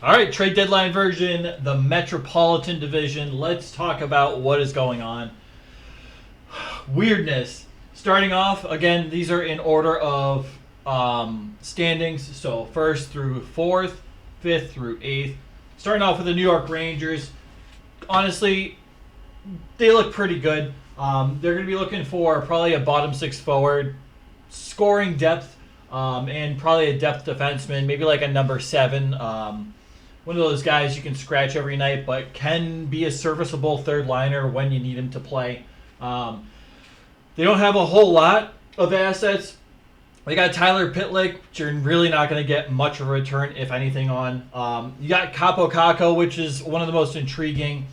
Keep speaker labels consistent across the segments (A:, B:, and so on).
A: All right, trade deadline version, the Metropolitan division. Let's talk about what is going on. Weirdness. Starting off, again, these are in order of standings. So first through fourth, fifth through eighth. Starting off with the New York Rangers. Honestly, they look pretty good. They're going to be looking for probably a bottom six forward, scoring depth, and probably a depth defenseman, maybe like a number seven. One of those guys you can scratch every night, but can be a serviceable third liner when you need him to play. They don't have a whole lot of assets. They got Tyler Pitlick, which you're really not going to get much of a return, if anything, on. You got Capo Caco, which is one of the most intriguing.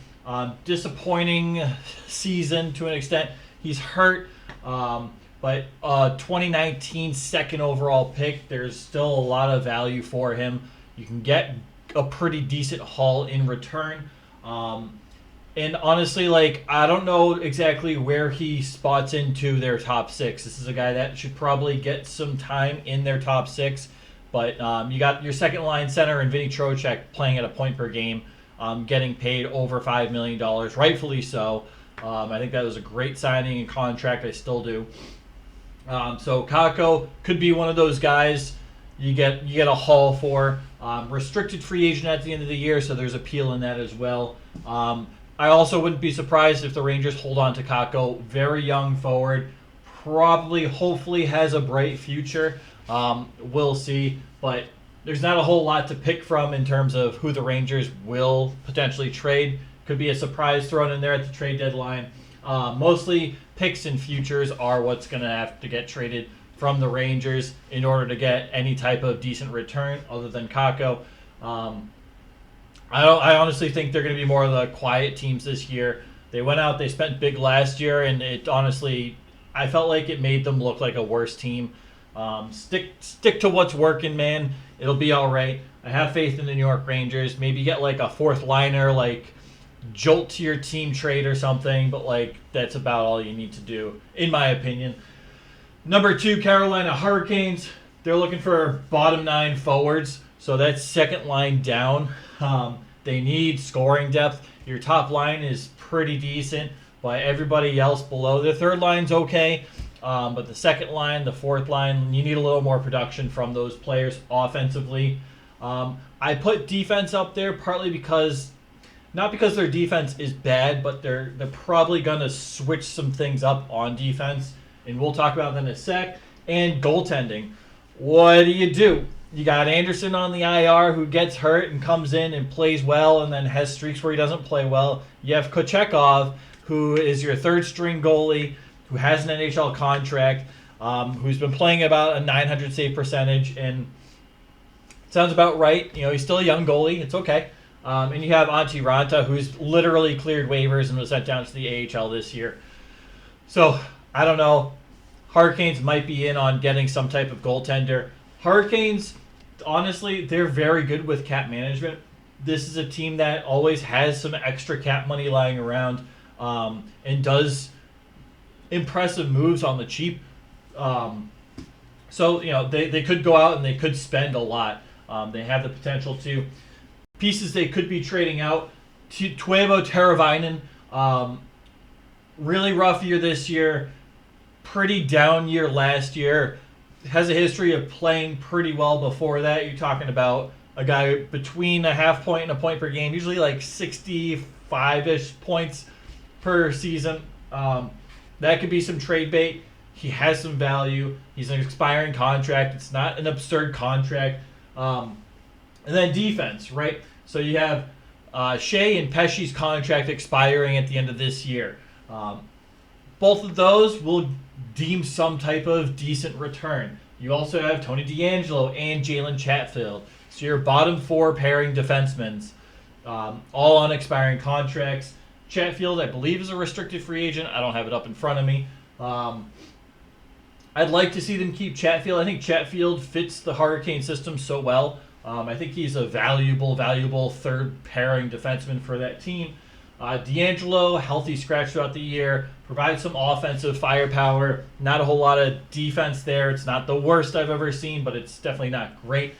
A: Disappointing season to an extent. He's hurt, but 2019 second overall pick. There's still a lot of value for him. You can get a pretty decent haul in return. And honestly, I don't know exactly where he spots into their top six. This is a guy that should probably get some time in their top six. But you got your second line center and Vinny Trocheck playing at a point per game, getting paid over $5 million, rightfully so. I think that was a great signing and contract. I still do. So Kako could be one of those guys you get a haul for. Restricted free agent at the end of the year, so there's appeal in that as well. I also wouldn't be surprised if the Rangers hold on to Kako. Very young forward. Probably, hopefully, has a bright future. We'll see. But there's not a whole lot to pick from in terms of who the Rangers will potentially trade. Could be a surprise thrown in there at the trade deadline. Mostly picks and futures are what's going to have to get traded from the Rangers in order to get any type of decent return other than Kako. I honestly think they're going to be more of the quiet teams this year. They went out, they spent big last year, and it honestly, I felt like it made them look like a worse team. Stick to what's working, man. It'll be all right. I have faith in the New York Rangers. Maybe get a fourth liner, jolt to your team trade or something, but that's about all you need to do, in my opinion. Number 2, Carolina Hurricanes. They're looking for bottom 9 forwards, so that's second line down. They need scoring depth. Your top line is pretty decent, but everybody else below, the third line's okay. But the second line, the fourth line, you need a little more production from those players offensively. I put defense up there partly because, not because their defense is bad, but they're probably going to switch some things up on defense, and we'll talk about that in a sec. And goaltending. What do? You got Anderson on the IR who gets hurt and comes in and plays well and then has streaks where he doesn't play well. You have Kochekov, who is your third string goalie, who has an NHL contract, who's been playing about a 900 save percentage, and sounds about right. He's still a young goalie. It's okay. And you have Antti Ranta, who's literally cleared waivers and was sent down to the AHL this year. So, I don't know. Hurricanes might be in on getting some type of goaltender. Hurricanes, honestly, they're very good with cap management. This is a team that always has some extra cap money lying around, and does impressive moves on the cheap. So, they could go out and they could spend a lot. They have the potential to. Pieces they could be trading out. Teuvo Teravainen, really rough year this year. Pretty down year last year. Has a history of playing pretty well before that. You're talking about a guy between a half point and a point per game, usually 65-ish points per season. That could be some trade bait. He has some value. He's an expiring contract. It's not an absurd contract. And then defense, right? So you have Shea and Pesci's contract expiring at the end of this year. Both of those will deem some type of decent return. You also have Tony DeAngelo and Jalen Chatfield. So your bottom 4 pairing defensemen, all on expiring contracts. Chatfield, I believe, is a restricted free agent. I don't have it up in front of me. I'd like to see them keep Chatfield. I think Chatfield fits the Hurricane system so well. I think he's a valuable third pairing defenseman for that team. DeAngelo, healthy scratch throughout the year, provides some offensive firepower. Not a whole lot of defense there. It's not the worst I've ever seen, but it's definitely not great.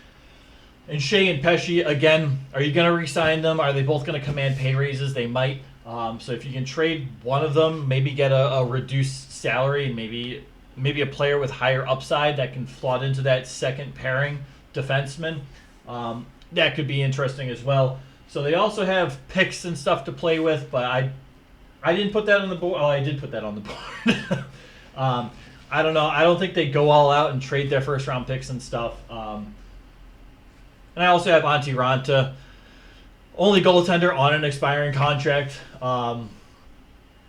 A: And Shea and Pesci, again, are you going to re-sign them? Are they both going to command pay raises? They might. So if you can trade one of them, maybe get a reduced salary, and maybe a player with higher upside that can slot into that second pairing defenseman, that could be interesting as well. So they also have picks and stuff to play with, but I didn't put that on the board. Oh, I did put that on the board. I don't know. I don't think they go all out and trade their first round picks and stuff. And I also have Antti Ranta, only goaltender on an expiring contract. I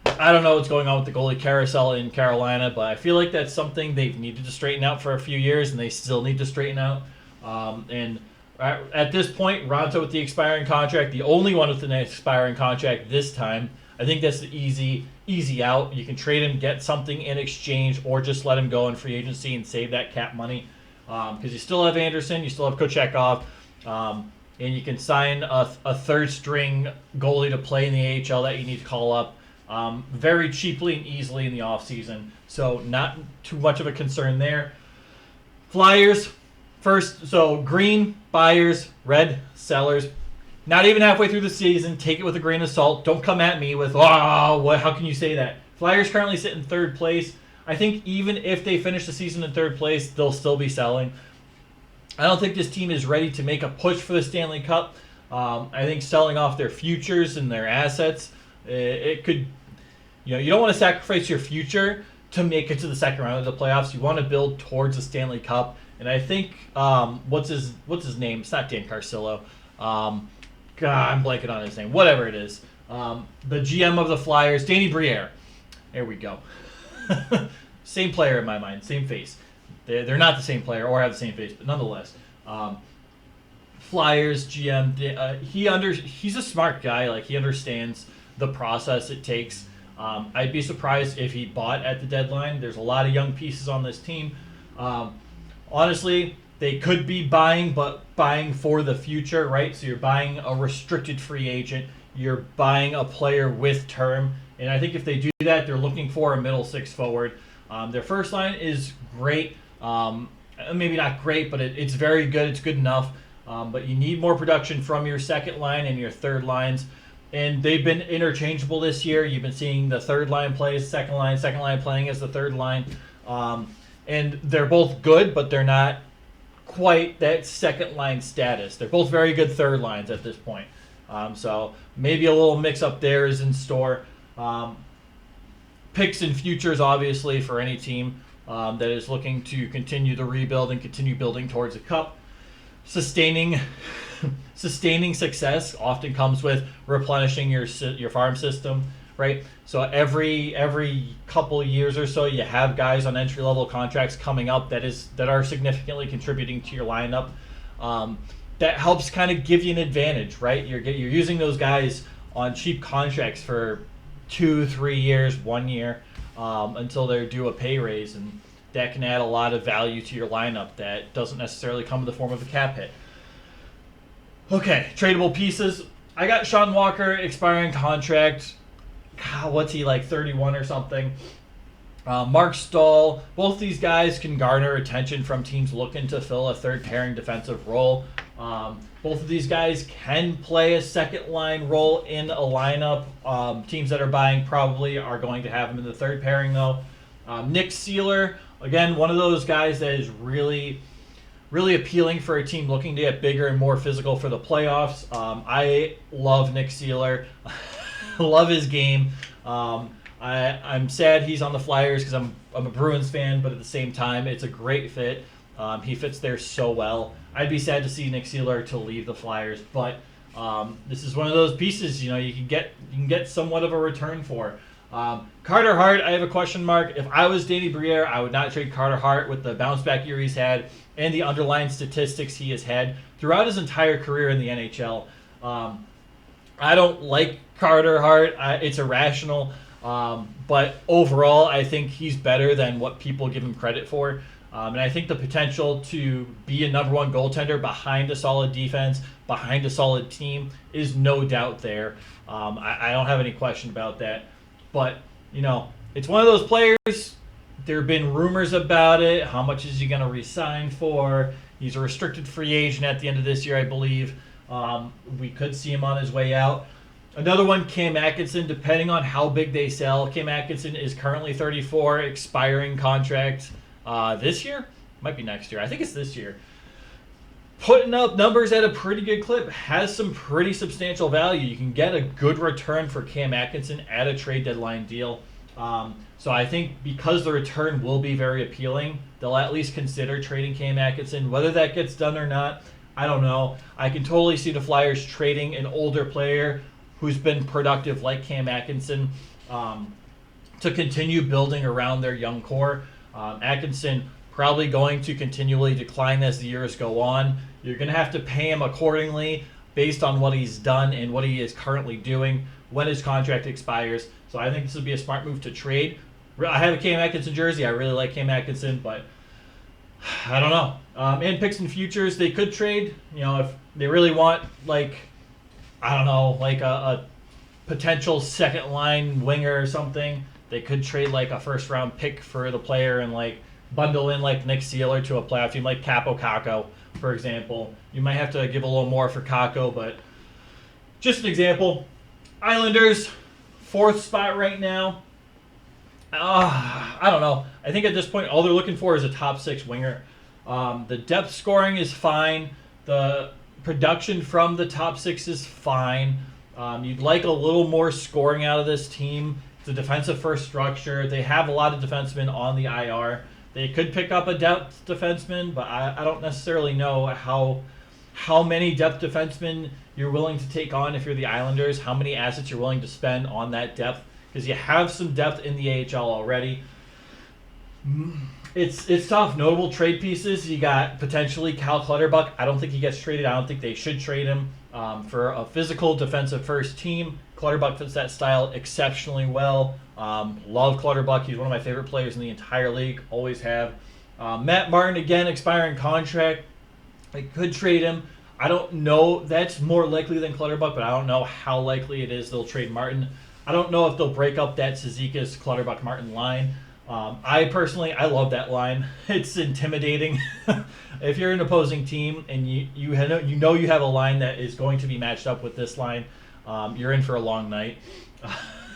A: don't know what's going on with the goalie carousel in Carolina, but I feel like that's something they've needed to straighten out for a few years, and they still need to straighten out. And at this point, Ranta with the expiring contract, the only one with an expiring contract this time. I think that's the easy out. You can trade him, get something in exchange, or just let him go in free agency and save that cap money. Because you still have Anderson, you still have Kochekov, and you can sign a third-string goalie to play in the AHL that you need to call up very cheaply and easily in the offseason. So not too much of a concern there. Flyers, first, so green, buyers, red, sellers. Not even halfway through the season. Take it with a grain of salt. Don't come at me with, how can you say that? Flyers currently sit in third place. I think even if they finish the season in third place, they'll still be selling. I don't think this team is ready to make a push for the Stanley Cup. I think selling off their futures and their assets, it could, you don't want to sacrifice your future to make it to the second round of the playoffs. You want to build towards the Stanley Cup. And I think, what's his name? It's not Dan Carcillo. God, I'm blanking on his name. Whatever it is. The GM of the Flyers, Danny Briere. There we go. Same player in my mind, same face. They're not the same player or have the same face, but nonetheless. Flyers GM, he's a smart guy. Like, he understands the process it takes. I'd be surprised if he bought at the deadline. There's a lot of young pieces on this team. Honestly, they could be buying, but buying for the future, right? So you're buying a restricted free agent. You're buying a player with term. And I think if they do that, they're looking for a middle six forward. Their first line is great. Maybe not great, but it's very good. It's good enough. But you need more production from your second line and your third lines. And they've been interchangeable this year. You've been seeing the third line play as second line playing as the third line. And they're both good, but they're not quite that second line status. They're both very good third lines at this point. So maybe a little mix up there is in store. Picks and futures, obviously, for any team that is looking to continue the rebuild and continue building towards a cup. Sustaining success often comes with replenishing your farm system, right? So every couple of years or so, you have guys on entry level contracts coming up that are significantly contributing to your lineup. That helps kind of give you an advantage, right? You're using those guys on cheap contracts for 2-3 years, 1 year, until they're due a pay raise, and that can add a lot of value to your lineup that doesn't necessarily come in the form of a cap hit. Okay, tradable pieces. I got Sean Walker, expiring contract. God, what's he, like 31 or something? Mark Stahl. Both these guys can garner attention from teams looking to fill a third pairing defensive role. Both of these guys can play a second line role in a lineup. Teams that are buying probably are going to have him in the third pairing, though. Nick Seeler, again, one of those guys that is really, really appealing for a team looking to get bigger and more physical for the playoffs. I love Nick Seeler. Love his game. I'm sad he's on the Flyers because I'm a Bruins fan, but at the same time, it's a great fit. He fits there so well. I'd be sad to see Nick Seeler to leave the Flyers, but this is one of those pieces you can get somewhat of a return for. Carter Hart, I have a question mark. If I was Danny Briere, I would not trade Carter Hart with the bounce back year he's had and the underlying statistics he has had throughout his entire career in the NHL. I don't like Carter Hart. It's irrational. But overall, I think he's better than what people give him credit for. And I think the potential to be a number one goaltender behind a solid defense, behind a solid team, is no doubt there. I don't have any question about that. But, it's one of those players. There have been rumors about it. How much is he going to re-sign for? He's a restricted free agent at the end of this year, I believe. We could see him on his way out. Another one, Cam Atkinson, depending on how big they sell. Cam Atkinson is currently 34, expiring contract this year. Might be next year. I think it's this year. Putting up numbers at a pretty good clip, has some pretty substantial value. You can get a good return for Cam Atkinson at a trade deadline deal. So I think because the return will be very appealing, they'll at least consider trading Cam Atkinson. Whether that gets done or not, I don't know. I can totally see the Flyers trading an older player who's been productive like Cam Atkinson to continue building around their young core. Atkinson probably going to continually decline as the years go on. You're going to have to pay him accordingly based on what he's done and what he is currently doing when his contract expires. So I think this would be a smart move to trade. I have a Cam Atkinson jersey. I really like Cam Atkinson, but I don't know. And picks and futures, they could trade. If they really want, a potential second line winger or something, they could trade a first round pick for the player and bundle in Nick Sealer to a playoff team like Capo Caco, for example. You might have to give a little more for Caco, but just an example. Islanders, 4th spot right now. I don't know. I think at this point, all they're looking for is a top 6 winger. The depth scoring is fine. The production from the top 6 is fine. You'd like a little more scoring out of this team. It's a defensive first structure. They have a lot of defensemen on the IR. They could pick up a depth defenseman, but I don't necessarily know how many depth defensemen you're willing to take on if you're the Islanders, how many assets you're willing to spend on that depth, because you have some depth in the AHL already. It's tough. Notable trade pieces, you got potentially Cal Clutterbuck. I don't think he gets traded. I don't think they should trade him for a physical defensive first team. Clutterbuck fits that style exceptionally well. Love Clutterbuck. He's one of my favorite players in the entire league. Always have. Matt Martin, again, expiring contract. They could trade him. I don't know. That's more likely than Clutterbuck, but I don't know how likely it is they'll trade Martin. I don't know if they'll break up that Cizikas, Clutterbuck, Martin line. I love that line. It's intimidating. If you're an opposing team and you have a line that is going to be matched up with this line, you're in for a long night.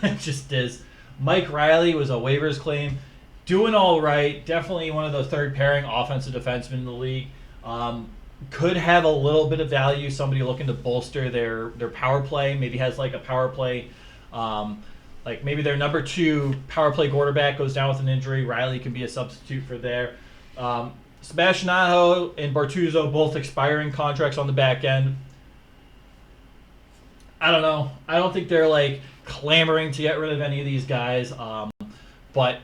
A: It just is. Mike Riley was a waivers claim. Doing all right. Definitely one of the third pairing offensive defensemen in the league. Could have a little bit of value. Somebody looking to bolster their power play. Maybe has a power play. Maybe their number 2 power play quarterback goes down with an injury. Riley can be a substitute for there. Sebastian Aho and Bortuzzo, both expiring contracts on the back end. I don't know. I don't think they're clamoring to get rid of any of these guys. But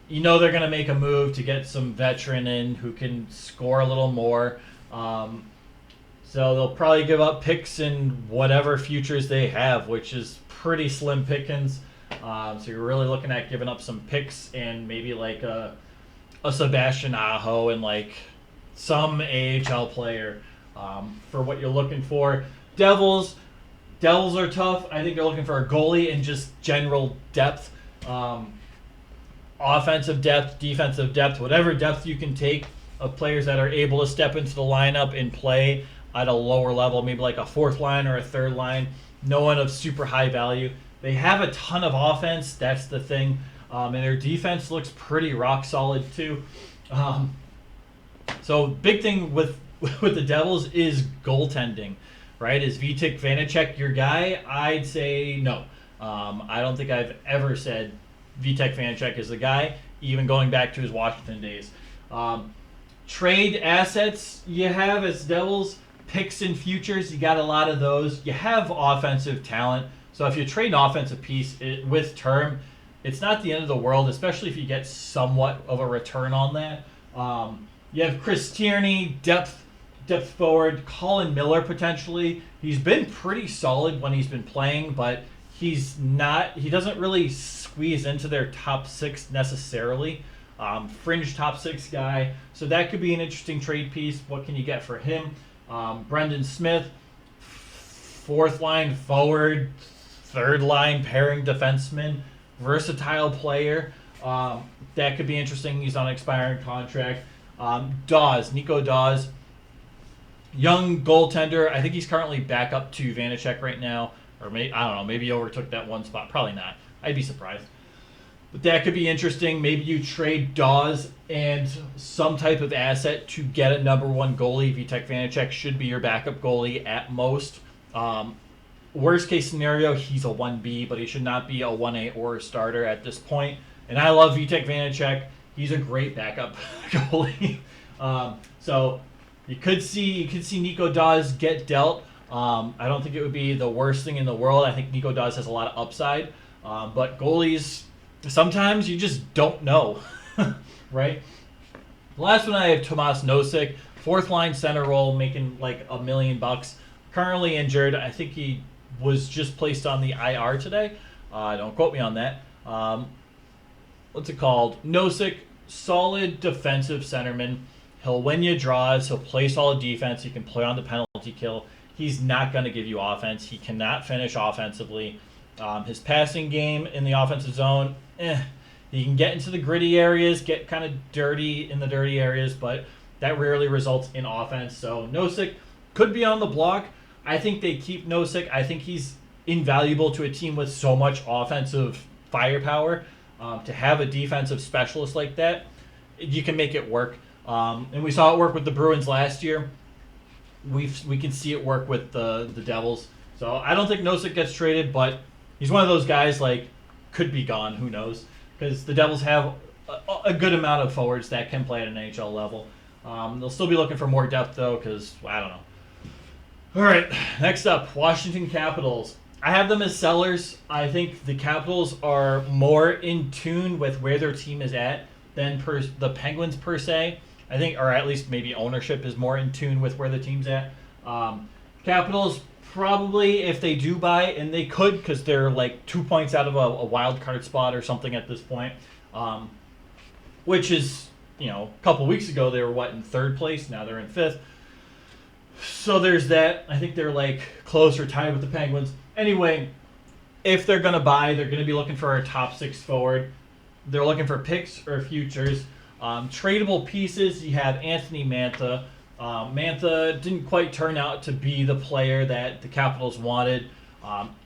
A: they're going to make a move to get some veteran in who can score a little more. So they'll probably give up picks and whatever futures they have, which is pretty slim pickings. So you're really looking at giving up some picks and maybe a Sebastian Aho and some AHL player for what you're looking for. Devils are tough. I think they're looking for a goalie and just general depth. Offensive depth, defensive depth, whatever depth you can take of players that are able to step into the lineup and play at a lower level, maybe a 4th line or a 3rd line. No one of super high value. They have a ton of offense. That's the thing. And their defense looks pretty rock solid too. So big thing with the Devils is goaltending, right? Is Vitek Vanacek your guy? I'd say no. I don't think I've ever said Vitek Vanacek is the guy, even going back to his Washington days. Trade assets you have as Devils, picks and futures, you got a lot of those. You have offensive talent. So if you trade an offensive piece with term, it's not the end of the world, especially if you get somewhat of a return on that. You have Chris Tierney, depth forward, Colin Miller potentially. He's been pretty solid when he's been playing, but he doesn't really squeeze into their top 6 necessarily. Fringe top 6 guy. So that could be an interesting trade piece. What can you get for him? Brendan Smith, 4th line forward, 3rd line pairing defenseman, versatile player. That could be interesting. He's on an expiring contract. Nico Dawes, young goaltender. I think he's currently back up to Vanacek right now, or maybe I don't know. Maybe he overtook that one spot. Probably not. I'd be surprised. But that could be interesting. Maybe you trade Dawes and some type of asset to get a number one goalie. Vitek Vanacek should be your backup goalie at most. Worst case scenario, he's a 1B, but he should not be a 1A or a starter at this point. And I love Vitek Vanacek. He's a great backup goalie. So you could see Nico Dawes get dealt. I don't think it would be the worst thing in the world. I think Nico Dawes has a lot of upside. But goalies, sometimes you just don't know, right? The last one I have Tomas Nosek, fourth line center role, making like $1 million. Currently injured. I think he was just placed on the IR today. Don't quote me on that. What's it called? Nosek, solid defensive centerman. He'll win you draws. He'll play solid defense. He can play on the penalty kill. He's not going to give you offense. He cannot finish offensively. His passing game in the offensive zone, he can get into the gritty areas, get kind of dirty in the dirty areas, but that rarely results in offense. So Nosek could be on the block. I think they keep Nosek. I think he's invaluable to a team with so much offensive firepower. To have a defensive specialist like that, you can make it work. And we saw it work with the Bruins last year. We can see it work with the Devils. So I don't think Nosek gets traded, but he's one of those guys like could be gone. Who knows? Because the Devils have a good amount of forwards that can play at an NHL level. They'll still be looking for more depth though, because I don't know. All right, next up, Washington Capitals. I have them as sellers. I think the Capitals are more in tune with where their team is at than the Penguins per se. I think, or at least maybe ownership is more in tune with where the team's at. Capitals probably, if they do buy, and they could because they're like 2 points out of a wild card spot or something at this point, which is, a couple weeks ago they were in third place. Now they're in fifth. So there's that. I think they're like close or tied with the Penguins. Anyway, if they're going to buy, they're going to be looking for a top six forward. They're looking for picks or futures. Tradable pieces, you have Anthony Mantha. Mantha didn't quite turn out to be the player that the Capitals wanted.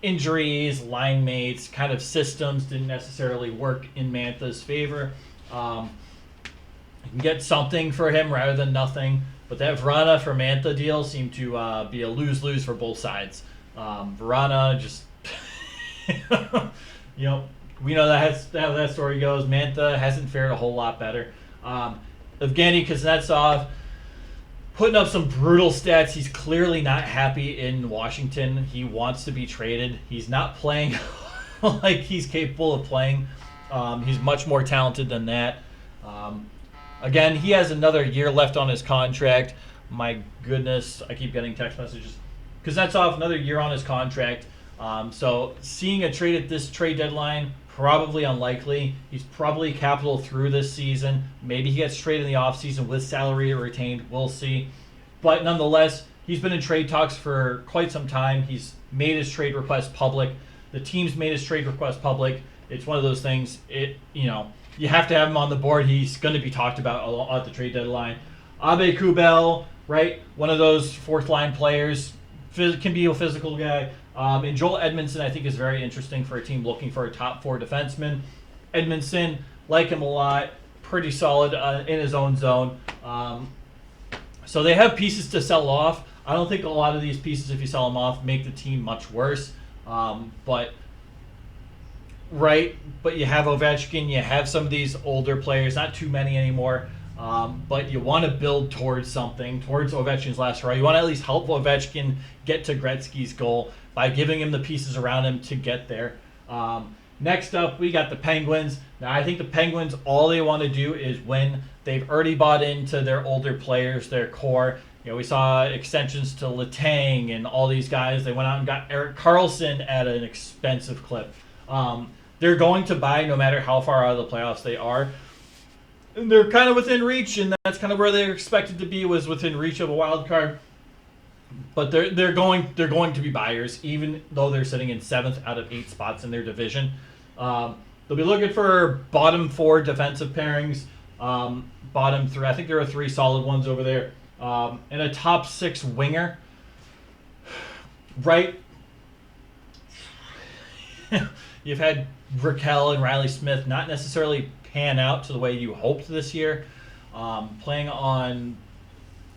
A: Injuries, line mates, kind of systems didn't necessarily work in Mantha's favor. You can get something for him rather than nothing. But that Vrana for Mantha deal seemed to be a lose-lose for both sides. Vrana just, we know how that story goes. Mantha hasn't fared a whole lot better. Evgeny Kuznetsov putting up some brutal stats. He's clearly not happy in Washington. He wants to be traded. He's not playing like he's capable of playing. He's much more talented than that. Again, he has another year left on his contract. My goodness, I keep getting text messages. Kuznetsov, another year on his contract. So seeing a trade at this trade deadline, probably unlikely. He's probably Capital through this season. Maybe he gets traded in the offseason with salary retained. We'll see. But nonetheless, he's been in trade talks for quite some time. He's made his trade request public. The team's made his trade request public. It's one of those things. You have to have him on the board. He's going to be talked about at the trade deadline. Abe Kubel, right? One of those fourth line players. Can be a physical guy. And Joel Edmondson, I think, is very interesting for a team looking for a top four defenseman. Edmondson, like him a lot, pretty solid in his own zone. So they have pieces to sell off. I don't think a lot of these pieces, if you sell them off, make the team much worse. But you have Ovechkin, you have some of these older players, not too many anymore. But you want to build towards something, towards Ovechkin's last hurrah. You want to at least help Ovechkin get to Gretzky's goal by giving him the pieces around him to get there. Next up, we got the Penguins. Now, I think the Penguins, all they want to do is win. They've already bought into their older players, their core. We saw extensions to Letang and all these guys. They went out and got Erik Karlsson at an expensive clip. They're going to buy no matter how far out of the playoffs they are. And they're kind of within reach, and that's kind of where they're expected to be, was within reach of a wild card. But they're going to be buyers, even though they're sitting in 7th out of 8 spots in their division. They'll be looking for bottom 4 defensive pairings. Bottom three, I think there are three solid ones over there. And a top six winger. Right. You've had Raquel and Riley Smith not necessarily pan out to the way you hoped this year, playing on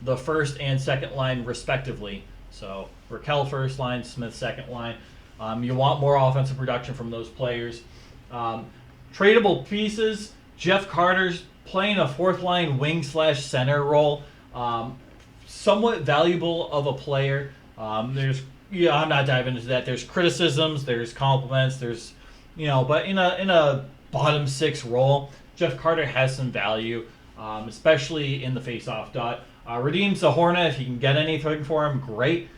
A: the first and second line respectively. So Raquel first line, Smith second line. You want more offensive production from those players. Tradable pieces. Jeff Carter's playing a fourth line wing / center role. Somewhat valuable of a player. I'm not diving into that. There's criticisms, there's compliments, there's, but in a bottom six role, Jeff Carter has some value, especially in the face-off dot. Redeem Zahorna, if you can get anything for him, great.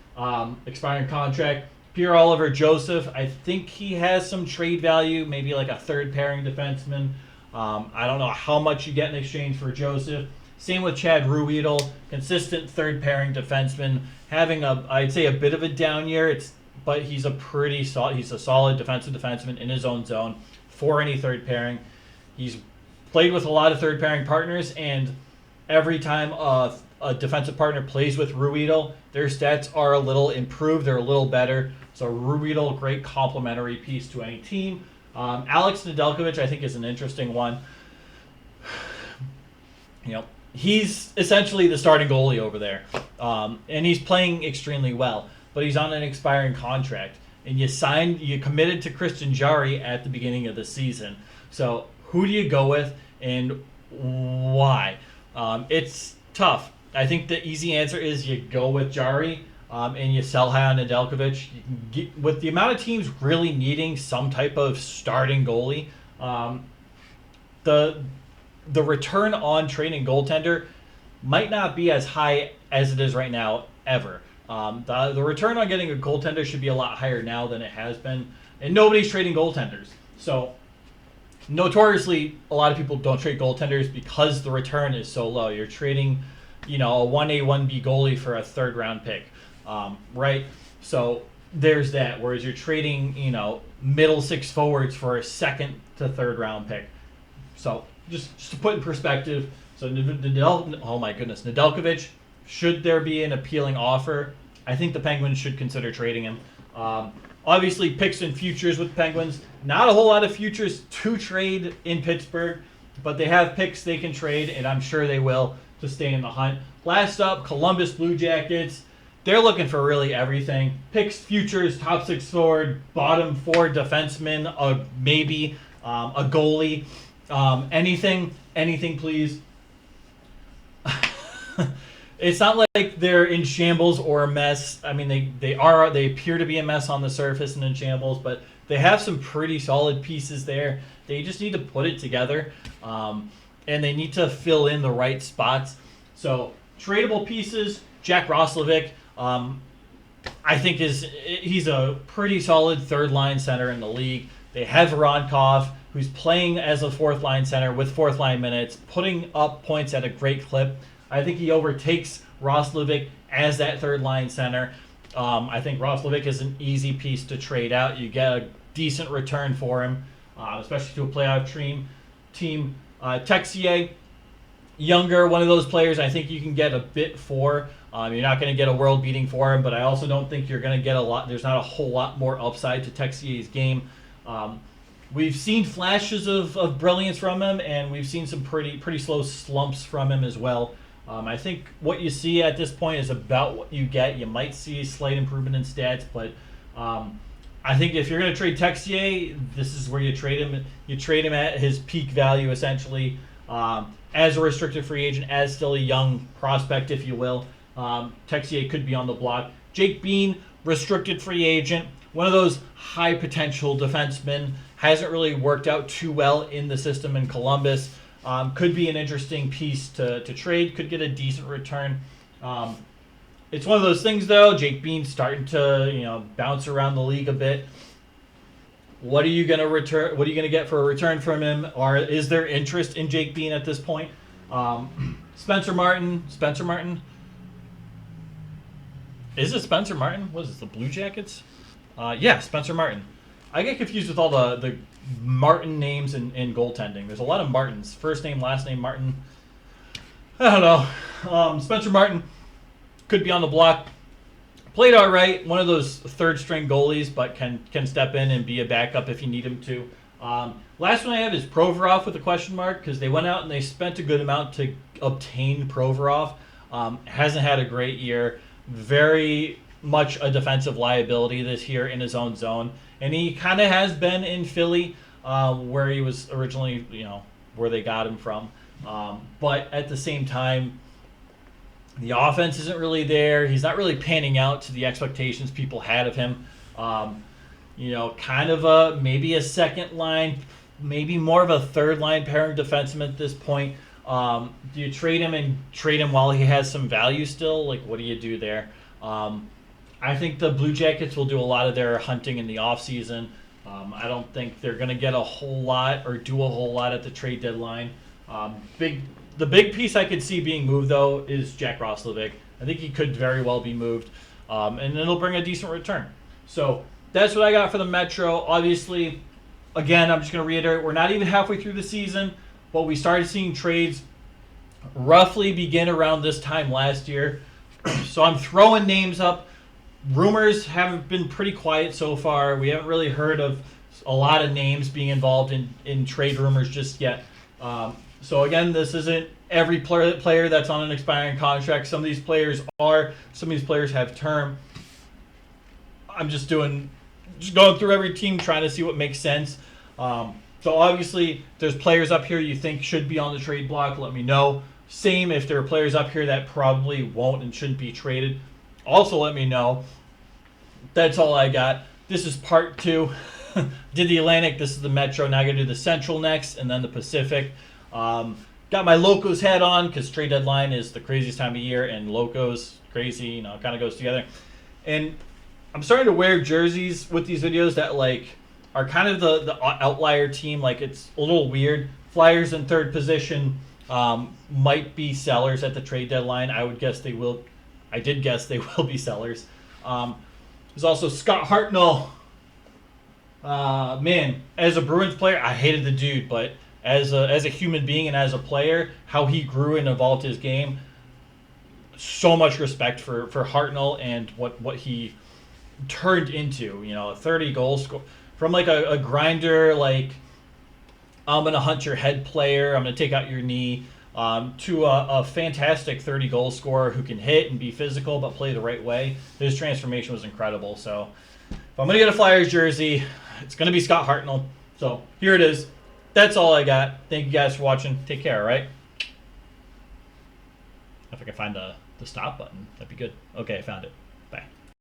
A: Expiring contract. Pierre-Olivier Joseph, I think he has some trade value, maybe like a third pairing defenseman. I don't know how much you get in exchange for Joseph. Same with Chad Ruhwedel, consistent third pairing defenseman, having I'd say a bit of a down year. But he's he's a solid defensive defenseman in his own zone for any third pairing. He's played with a lot of third pairing partners, and every time a defensive partner plays with Ruhwedel, their stats are a little improved. They're a little better. So Ruhwedel, great complementary piece to any team. Alex Nedeljkovic, I think, is an interesting one. He's essentially the starting goalie over there, and he's playing extremely well. But he's on an expiring contract, and you committed to Christian Jarry at the beginning of the season. So who do you go with, and why? It's tough. I think the easy answer is you go with Jarry, and you sell high on Nedeljkovic. With the amount of teams really needing some type of starting goalie, the return on trading goaltender might not be as high as it is right now ever. The return on getting a goaltender should be a lot higher now than it has been, and nobody's trading goaltenders. So notoriously, a lot of people don't trade goaltenders because the return is so low. You're trading, a 1A, 1B goalie for a third round pick, right? So there's that. Whereas you're trading, middle six forwards for a second to third round pick. So just to put in perspective, Nedeljkovic, should there be an appealing offer, I think the Penguins should consider trading him. Obviously, picks and futures with Penguins. Not a whole lot of futures to trade in Pittsburgh, but they have picks they can trade, and I'm sure they will to stay in the hunt. Last up, Columbus Blue Jackets. They're looking for really everything. Picks, futures, top six forward, bottom four defenseman, maybe a goalie. Anything, please. It's not like they're in shambles or a mess. I mean, they appear to be a mess on the surface and in shambles, but they have some pretty solid pieces there. They just need to put it together, and they need to fill in the right spots. So tradable pieces, Jack Roslovic, I think he's a pretty solid third line center in the league. They have Voronkov, who's playing as a fourth line center with fourth line minutes, putting up points at a great clip. I think he overtakes Roslovic as that third line center. I think Roslovic is an easy piece to trade out. You get a decent return for him, especially to a playoff team. Texier, younger, one of those players I think you can get a bit for. You're not going to get a world beating for him, but I also don't think you're going to get a lot. There's not a whole lot more upside to Texier's game. We've seen flashes of brilliance from him, and we've seen some pretty slow slumps from him as well. I think what you see at this point is about what you get. You might see a slight improvement in stats, but I think if you're going to trade Texier, this is where you trade him. You trade him at his peak value, essentially, as a restricted free agent, as still a young prospect, if you will. Texier could be on the block. Jake Bean, restricted free agent, one of those high potential defensemen. Hasn't really worked out too well in the system in Columbus. Could be an interesting piece to trade. Could get a decent return. It's one of those things, though. Jake Bean's starting to bounce around the league a bit. What are you going to return? What are you going to get for a return from him? Or is there interest in Jake Bean at this point? Spencer Martin. Is it Spencer Martin? What is it, the Blue Jackets? Yeah, Spencer Martin. I get confused with all the Martin names in goaltending. There's a lot of Martins. First name, last name, Martin. I don't know. Spencer Martin could be on the block. Played all right. One of those third-string goalies, but can step in and be a backup if you need him to. Last one I have is Provorov with a question mark because they went out and they spent a good amount to obtain Provorov. Hasn't had a great year. Very much a defensive liability this year in his own zone. And he kind of has been in Philly where he was originally, where they got him from. But at the same time, the offense isn't really there. He's not really panning out to the expectations people had of him. Kind of maybe a second line, maybe more of a third line pairing defenseman at this point. Do you trade him while he has some value still? Like, what do you do there? I think the Blue Jackets will do a lot of their hunting in the offseason. I don't think they're going to get a whole lot or do a whole lot at the trade deadline. The big piece I could see being moved, though, is Jack Roslovic. I think he could very well be moved, and it'll bring a decent return. So that's what I got for the Metro. Obviously, again, I'm just going to reiterate, we're not even halfway through the season, but we started seeing trades roughly begin around this time last year. So I'm throwing names up. Rumors have been pretty quiet so far. We haven't really heard of a lot of names being involved in trade rumors just yet. So again, this isn't every player that's on an expiring contract. Some of these players are. Some of these players have term. I'm just going through every team trying to see what makes sense. So obviously, there's players up here you think should be on the trade block. Let me know. Same if there are players up here that probably won't and shouldn't be traded. Also, let me know. That's all I got. This is part 2. Did the Atlantic. This is the Metro. Now I got to do the Central next and then the Pacific. Got my Locos hat on because trade deadline is the craziest time of year, and Locos, crazy, it kind of goes together. And I'm starting to wear jerseys with these videos that are kind of the outlier team. It's a little weird. Flyers in third position might be sellers at the trade deadline. I would guess they will. I did guess they will be sellers. There's also Scott Hartnell. Man, as a Bruins player, I hated the dude, but as a human being and as a player, how he grew and evolved his game, so much respect for Hartnell and what he turned into. A 30 goal score from a grinder, I'm gonna hunt your head player, I'm gonna take out your knee, to a fantastic 30 goal scorer who can hit and be physical but play the right way. His transformation was incredible. So if I'm going to get a Flyers jersey, it's going to be Scott Hartnell. So here it is. That's all I got. Thank you guys for watching. Take care, all right? If I can find the stop button, that'd be good. Okay, I found it.